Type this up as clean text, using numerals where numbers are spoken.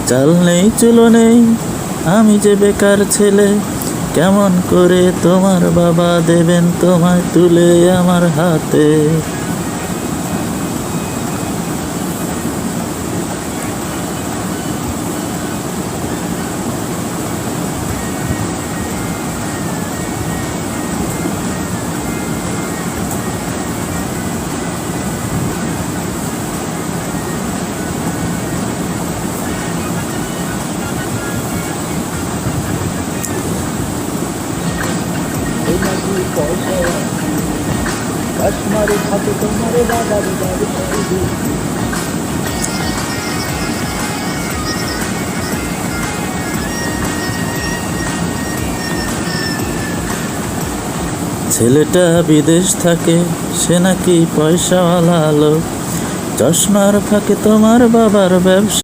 চাল নেই চুলো নেই, আমি যে বেকার ছেলে, কেমন করে তোমার বাবা দেবেন তোমায় তুলে আমার হাতে। কাশ্মারে থাকে তোমার বাবার বাড়ি। ছেলেটা বিদেশ থাকে, সে নাকি পয়সাওয়ালা লোক, চশমার ফাঁকে তোমার বাবার ব্যবসা।